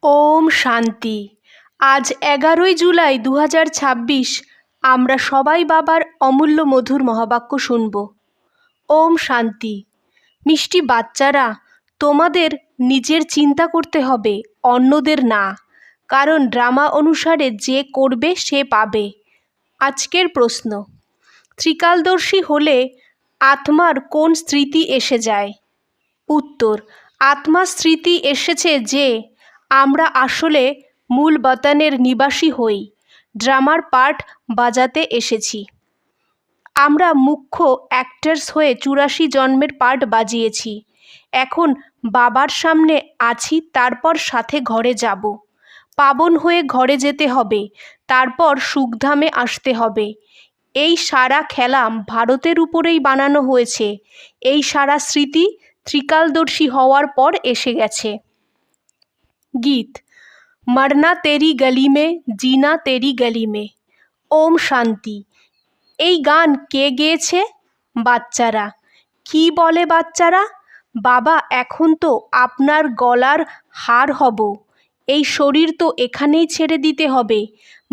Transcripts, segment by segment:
ওম শান্তি। আজ 11ই জুলাই 2026। আমরা সবাই বাবার অমূল্য মধুর মহাবাক্য শুনব। ওম শান্তি। মিষ্টি বাচ্চারা, তোমাদের নিজের চিন্তা করতে হবে, অন্যদের না। কারণ ড্রামা অনুসারে যে করবে সে পাবে। আজকের প্রশ্ন, ত্রিকালদর্শী হলে আত্মার কোন স্মৃতি এসে যায়? উত্তর, আত্মার স্মৃতি এসেছে যে আমরা আসলে মূল বতনের নিবাসী হই, ড্রামার পার্ট বাজাতে এসেছি। আমরা মুখ্য অ্যাক্টার্স হয়ে 84 জন্মের পার্ট বাজিয়েছি। এখন বাবার সামনে আছি, তারপর সাথে ঘরে যাব। পাবন হয়ে ঘরে যেতে হবে, তারপর সুখধামে আসতে হবে। এই সারা খেলা ভারতের উপরেই বানানো হয়েছে। এই সারা স্মৃতি ত্রিকালদর্শী হওয়ার পর এসে গেছে। গীত, মরনা তেরি গলি মে, জিনা তেরি গলি মে। ওম শান্তি। এই গান কে গেয়েছে? বাচ্চারা। কি বলে বাচ্চারা? বাবা, এখন তো আপনার গলার হার হব, এই শরীর তো এখানেই ছেড়ে দিতে হবে।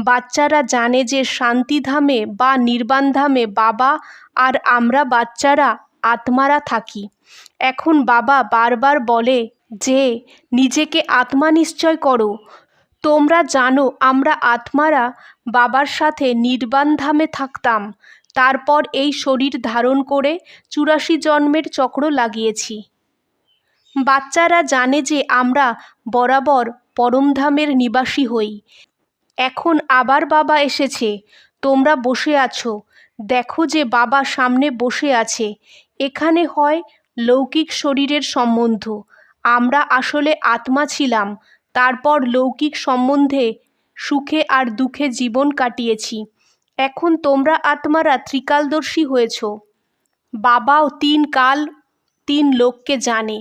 বাচ্চারা জানে যে শান্তিধামে বা নির্বাণধামে বাবা আর আমরা বাচ্চারা আত্মারা থাকি। এখন বাবা বারবার বলে যে নিজেকে আত্মা নিশ্চয় করো। তোমরা জানো আমরা আত্মারা বাবার সাথে নির্বাণধামে থাকতাম, তারপর এই শরীর ধারণ করে 84 জন্মের চক্র লাগিয়েছি। বাচ্চারা জানে যে আমরা বরাবর পরমধামের নিবাসী হই। এখন আবার বাবা এসেছে, তোমরা বসে আছো, দেখো যে বাবা সামনে বসে আছে। এখানে হয় লৌকিক শরীরের সম্বন্ধ। আমরা আসলে আত্মা ছিলাম, তারপর লৌকিক সম্বন্ধে সুখে আর দুঃখে জীবন কাটিয়েছি। এখন তোমরা আত্মারা ত্রিকালদর্শী হয়েছ। বাবাও 3 কাল 3 লোককে জানে,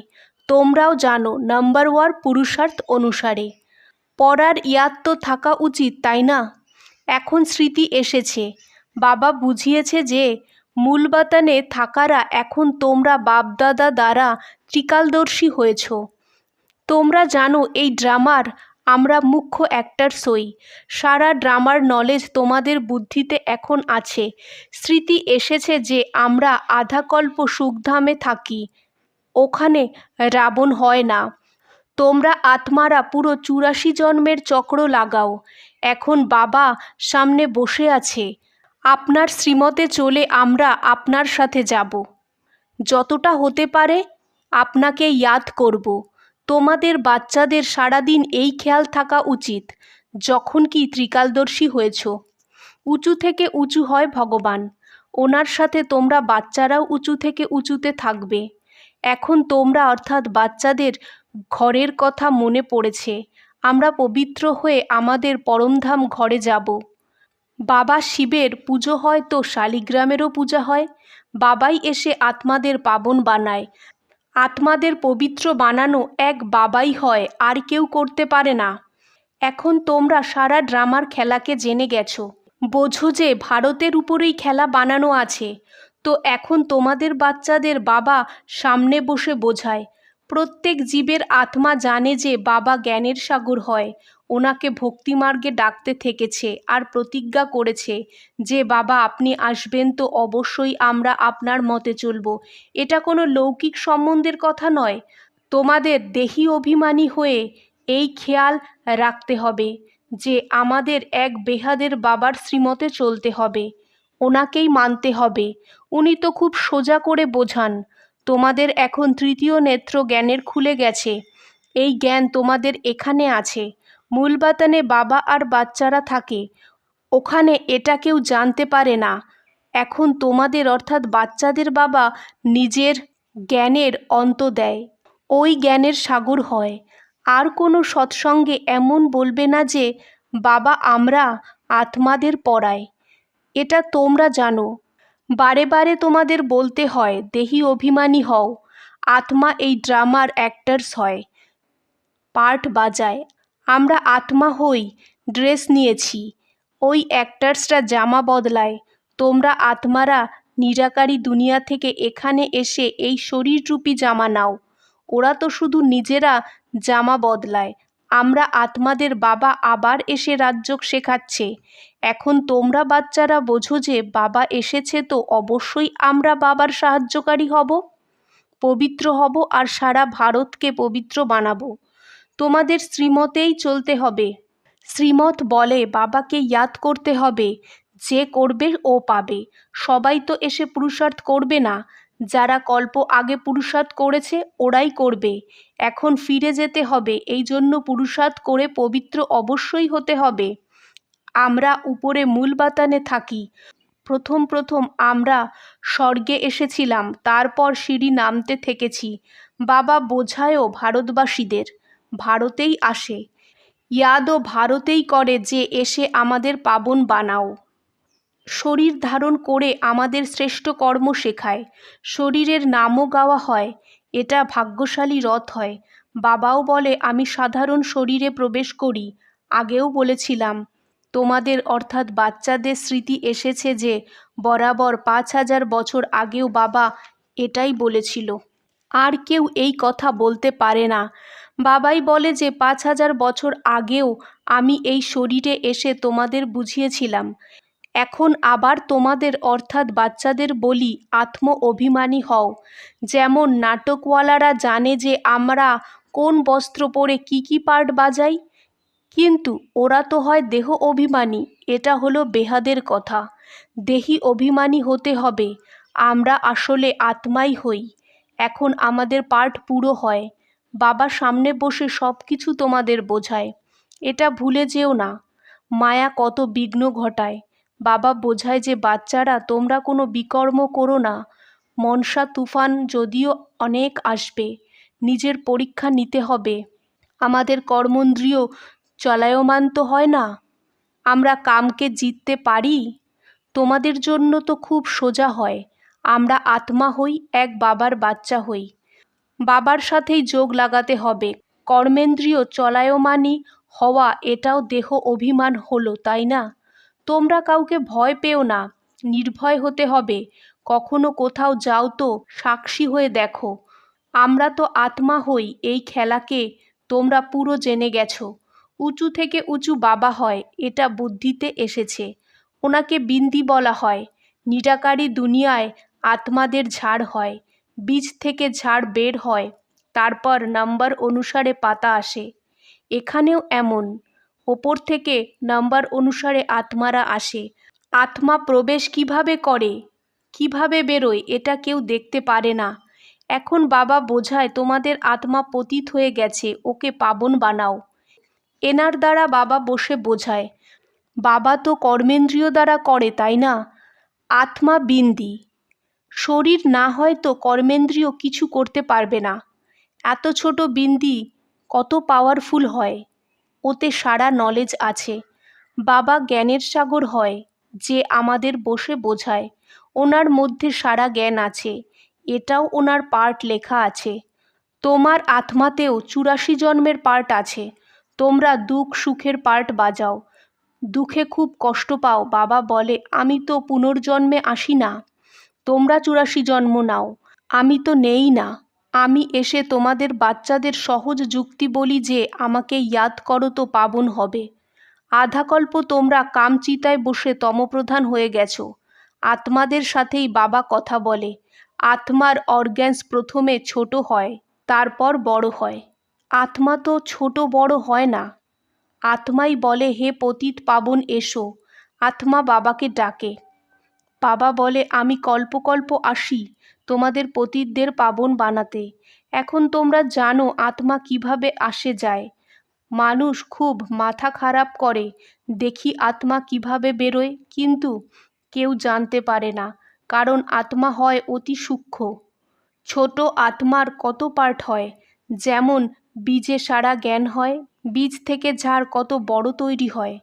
তোমরাও জানো। নাম্বার 1 পুরুষার্থ অনুসারে পড়ার ইয়াদ তো থাকা উচিত, তাই না? এখন স্মৃতি এসেছে, বাবা বুঝিয়েছে যে মূলবাতানে থাকারা এখন তোমরা বাপদাদা দ্বারা ত্রিকালদর্শী হয়েছ। তোমরা জানো এই ড্রামার আমরা মুখ্য অ্যাক্টার্স হই। সারা ড্রামার নলেজ তোমাদের বুদ্ধিতে এখন আছে। স্মৃতি এসেছে যে আমরা আধাকল্প সুখধামে থাকি, ওখানে রাবণ হয় না। তোমরা আত্মারা পুরো 84 জন্মের চক্র লাগাও। এখন বাবা সামনে বসে আছে, আপনার শ্রীমতে চলে আমরা আপনার সাথে যাব। যতটা হতে পারে আপনাকে ইয়াদ করব। তোমাদের বাচ্চাদের সারাদিন এই খেয়াল থাকা উচিত, যখন কি ত্রিকালদর্শী হয়েছ। উঁচু থেকে উঁচু হয় ভগবান, ওনার সাথে তোমরা বাচ্চারাও উঁচু থেকে উঁচুতে থাকবে। এখন তোমরা অর্থাৎ বাচ্চাদের ঘরের কথা মনে পড়েছে। আমরা পবিত্র হয়ে আমাদের পরমধাম ঘরে যাব। বাবা শিবের পুজো হয় তো শালিগ্রামেরও পূজা হয়। বাবাই এসে আত্মাদের পাবন বানায়। আত্মাদের পবিত্র বানানো এক বাবাই হয়, আর কেউ করতে পারে না। এখন তোমরা সারা ড্রামার খেলাকে জেনে গেছো। বোঝো যে ভারতের উপরেই খেলা বানানো আছে। তো এখন তোমাদের বাচ্চাদের বাবা সামনে বসে বোঝায়। প্রত্যেক জীবের আত্মা জানে যে বাবা জ্ঞানের সাগর হয়, ওনাকে ভক্তিমার্গে ডাকতে থেকেছে আর প্রতিজ্ঞা করেছে যে বাবা আপনি আসবেন তো অবশ্যই আমরা আপনার মতে চলব। এটা কোনো লৌকিক সম্বন্ধের কথা নয়। তোমাদের দেহি অভিমানী হয়ে এই খেয়াল রাখতে হবে যে আমাদের এক বেহাদের বাবার শ্রীমতে চলতে হবে, ওনাকেই মানতে হবে। উনি তো খুব সোজা করে বোঝান। তোমাদের এখন তৃতীয় নেত্র জ্ঞানের খুলে গেছে। এই জ্ঞান তোমাদের এখানে আছে। মূলবাতানে বাবা আর বাচ্চারা থাকে, ওখানে এটা কেউ জানতে পারে না। এখন তোমাদের অর্থাৎ বাচ্চাদের বাবা নিজের জ্ঞানের অন্ত দেয়, ওই জ্ঞানের সাগর হয়। আর কোনো সৎসঙ্গে এমন বলবে না যে বাবা আমরা আত্মাদের পড়ায়। এটা তোমরা জানো। বারে বারে তোমাদের বলতে হয় দেহি অভিমানী হও। আত্মা এই ড্রামার অ্যাক্টার্স হয়, পার্ট বাজায়। আমরা আত্মা হই, ড্রেস নিয়েছি, ওই অ্যাক্টার্সরা জামা বদলায়। তোমরা আত্মারা নিরাকারী দুনিয়া থেকে এখানে এসে এই শরীররূপী জামা নাও। ওরা তো শুধু নিজেরা জামা বদলায়, আমরা আত্মাদের বাবা আবার এসে রাজ্য শেখাচ্ছে। এখন তোমরা বাচ্চারা বোঝো যে বাবা এসেছে, তো অবশ্যই আমরা বাবার সাহায্যকারী হব, পবিত্র হব আর সারা ভারতকে পবিত্র বানাবো। তোমাদের শ্রীমতেই চলতে হবে। শ্রীমত বলে বাবাকে ইয়াদ করতে হবে। যে করবে ও পাবে। সবাই তো এসে পুরুষার্থ করবে না। যারা কল্প আগে পুরুষার্থ করেছে ওরাই করবে। এখন ফিরে যেতে হবে, এই জন্য পুরুষার্থ করে পবিত্র অবশ্যই হতে হবে। আমরা উপরে মূল বাতানে থাকি। প্রথম প্রথম আমরা স্বর্গে এসেছিলাম, তারপর সিঁড়ি নামতে থেকেছি। বাবা বোঝায়ও ভারতবাসীদের ভারতেই আসে, ইয়াদও ভারতেই করে যে এসে আমাদের পাবন বানাও। শরীর ধারণ করে আমাদের শ্রেষ্ঠ কর্ম শেখায়। শরীরের নামও গাওয়া হয়। এটা ভাগ্যশালী রথ হয়। বাবাও বলে আমি সাধারণ শরীরে প্রবেশ করি। আগেও বলেছিলাম তোমাদের অর্থাৎ বাচ্চাদের স্মৃতি এসেছে যে বরাবর 5000 বছর আগেও বাবা এটাই বলেছিল। আর কেউ এই কথা বলতে পারে না। বাবাই বলে যে 5000 বছর আগেও আমি এই শরীরে এসে তোমাদের বুঝিয়েছিলাম। এখন আবার তোমাদের অর্থাৎ বাচ্চাদের বলি আত্ম অভিমানী হও। যেমন নাটকওয়ালারা জানে যে আমরা কোন বস্ত্র পরে কি পার্ট বাজাই, কিন্তু ওরা তো হয় দেহ অভিমানী। এটা হলো বেহাদের কথা। দেহি অভিমানী হতে হবে। আমরা আসলে আত্মাই হই। এখন আমাদের পার্ট পুরো হয়। বাবা সামনে বসে সব কিছু তোমাদের বোঝায়। এটা ভুলে যেও না। মায়া কত বিঘ্ন ঘটায়। বাবা বোঝায় যে বাচ্চারা তোমরা কোনো বিকর্ম করো না। মনসা তুফান যদিও অনেক আসবে, নিজের পরীক্ষা নিতে হবে। আমাদের কর্মেন্দ্রিয় চলায়মান তো হয় না। আমরা কামকে জিততে পারি। তোমাদের জন্য তো খুব সোজা হয়। আমরা আত্মা হই, এক বাবার বাচ্চা হই। বাবার সাথেই যোগ লাগাতে হবে। কর্মেন্দ্রিয় চলায়মানই হওয়া এটাও দেহ অভিমান হলো, তাই না? তোমরা কাউকে ভয় পেও না, নির্ভয় হতে হবে। কখনো কোথাও যাও তো সাক্ষী হয়ে দেখো। আমরা তো আত্মা হই, এই খেলাকে তোমরা পুরো জেনে গেছো। উঁচু থেকে উঁচু বাবা হয়, এটা বুদ্ধিতে এসেছে। ওনাকে বিন্দি বলা হয়। নিরাকারী দুনিয়ায় আত্মাদের ঝাড় হয়। বীজ থেকে ঝাড় বের হয়, তারপর নাম্বার অনুসারে পাতা আসে। এখানেও এমন, ওপর থেকে নাম্বার অনুসারে আত্মারা আসে। আত্মা প্রবেশ কিভাবে করে, কিভাবে বেরোয়, এটা কেউ দেখতে পারে না। এখন বাবা বোঝায় তোমাদের আত্মা পতিত হয়ে গেছে, ওকে পাবন বানাও। এনার দ্বারা বাবা বসে বোঝায়। বাবা তো কর্মেন্দ্রিয় দ্বারা করে, তাই না? আত্মা বিন্দি। শরীর না হয় তো কর্মেন্দ্রিয় কিছু করতে পারবে না। এত ছোট বিন্দি কত পাওয়ারফুল হয়। ওতে সারা নলেজ আছে। বাবা জ্ঞানের সাগর হয়, যে আমাদের বসে বোঝায়। ওনার মধ্যে সারা জ্ঞান আছে। এটাও ওনার পার্ট লেখা আছে। তোমার আত্মাতেও 84 জন্মের পার্ট আছে। তোমরা দুঃখ সুখের পার্ট বাজাও। দুঃখে খুব কষ্ট পাও। বাবা বলে আমি তো পুনর্জন্মে আসি না। তোমরা 84 জন্ম নাও, আমি তো নেই না। আমি এসে তোমাদের বাচ্চাদের সহজ যুক্তি বলি যে আমাকে ইয়াদ করো তো পাবন হবে। আধাকল্প তোমরা কামচিতায় বসে তমপ্রধান হয়ে গেছো। আত্মাদের সাথেই বাবা কথা বলে। আত্মার অর্গ্যানস প্রথমে ছোট হয়, তারপর বড় হয়। আত্মা তো ছোট বড় হয় না। আত্মাই বলে হে পতিত পাবন এসো। আত্মা বাবাকে ডাকে। বাবা বলে আমি কল্প আসি তোমাদের পতিতদের পাবন বানাতে। এখন তোমরা জানো আত্মা কিভাবে আসে যায়। মানুষ খুব মাথা খারাপ করে, দেখি আত্মা কিভাবে বেরোয়, কিন্তু কেউ জানতে পারে না, কারণ আত্মা হয় অতি সূক্ষ্ম। ছোট আত্মার কত পার্ট হয়। যেমন বীজে সারা জ্ঞান হয়, বীজ থেকে ঝাড় কত বড় তৈরি হয়।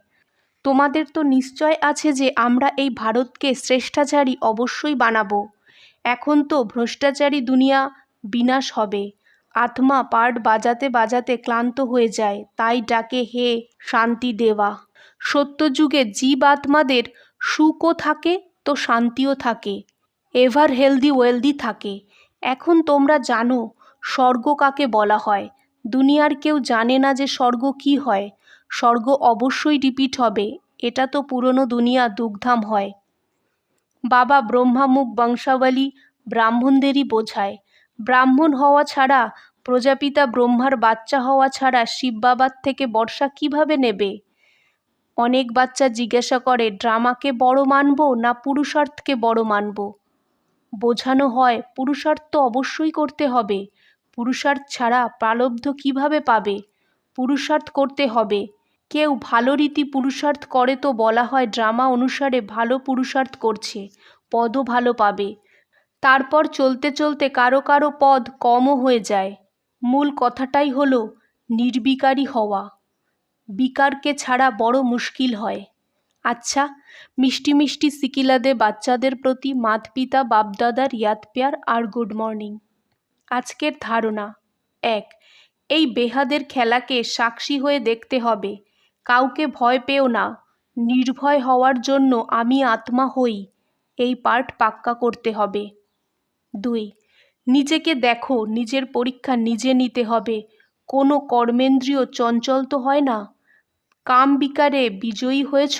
তোমাদের তো নিশ্চয় আছে যে আমরা এই ভারতকে শ্রেষ্ঠাচারী অবশ্যই বানাবো। এখন তো ভ্রষ্টাচারী দুনিয়া বিনাশ হবে। আত্মা পার্ট বাজাতে বাজাতে ক্লান্ত হয়ে যায়, তাই ডাকে হে শান্তি দেওয়া। সত্যযুগে জীব আত্মাদের সুখও থাকে তো শান্তিও থাকে, এভার হেলদি ওয়েলদি থাকে। এখন তোমরা জানো স্বর্গ কাকে বলা হয়। দুনিয়ার কেউ জানে না যে স্বর্গ কি হয়। স্বর্গ অবশ্যই রিপিট হবে, এটা তো পুরনো দুনিয়া দুগ্ধাম হয়। বাবা ব্রহ্মামুখ বংশাবলী ব্রাহ্মণদেরই বোঝায়। ব্রাহ্মণ হওয়া ছাড়া, প্রজাপিতা ব্রহ্মার বাচ্চা হওয়া ছাড়া শিব বাবার থেকে বর্ষা কিভাবে নেবে? অনেক বাচ্চা জিজ্ঞাসা করে, ড্রামাকে বড় মানব না পুরুষার্থকে বড় মানব? বোঝানো হয় পুরুষার্থ অবশ্যই করতে হবে। পুরুষার্থ ছাড়া প্রারব্ধ কিভাবে পাবে? পুরুষার্থ করতে হবে। কেউ ভালো রীতি পুরুষার্থ করে তো বলা হয় ড্রামা অনুসারে ভালো পুরুষার্থ করছে, পদও ভালো পাবে। তারপর চলতে চলতে কারো কারো পদ কমও হয়ে যায়। মূল কথাটাই হলো নির্বিকারী হওয়া। বিকারকে ছাড়া বড় মুশকিল হয়। আচ্ছা, মিষ্টি মিষ্টি সিকিলাদে বাচ্চাদের প্রতি মাত পিতা বাপদাদার ইয়াদ প্যার আর গুড মর্নিং। আজকের ধারণা 1, এই বেহাদের খেলাকে সাক্ষী হয়ে দেখতে হবে। কাউকে ভয় পেও না, নির্ভয় হওয়ার জন্য আমি আত্মা হই, এই পার্ট পাক্কা করতে হবে। 2, নিজেকে দেখো, নিজের পরীক্ষা নিজে নিতে হবে। কোনো কর্মেন্দ্রিয় চঞ্চল তো হয় না। কাম বিকারে বিজয়ী হয়েছ?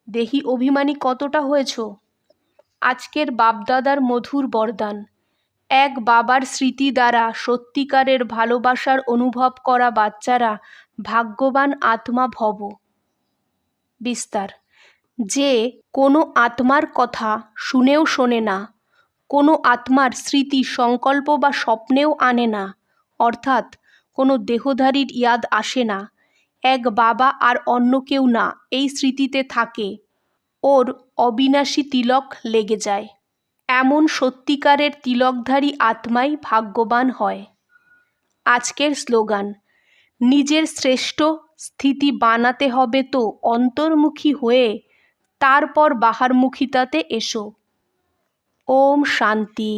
দেহি অভিমানী কতটা হয়েছ? আজকের বাপদাদার মধুর বরদান। এক বাবার স্মৃতি দ্বারা সত্যিকারের ভালোবাসার অনুভব করা বাচ্চারা ভাগ্যবান আত্মা ভব। বিস্তার। যে কোনো আত্মার কথা শুনেও শোনে না, কোনো আত্মার স্মৃতি সংকল্প বা স্বপ্নেও আনে না, অর্থাৎ কোনো দেহধারীর ইয়াদ আসে না, এক বাবা আর অন্য কেউ না, এই স্মৃতিতে থাকে, ওর অবিনাশী তিলক লেগে যায়। এমন সত্যিকারের তিলকধারী আত্মাই ভাগ্যবান হয়। আজকের স্লোগান, নিজের শ্রেষ্ঠ স্থিতি বানাতে হবে তো অন্তর্মুখী হয়ে তারপর বাহারমুখিতাতে এসো। ওম শান্তি।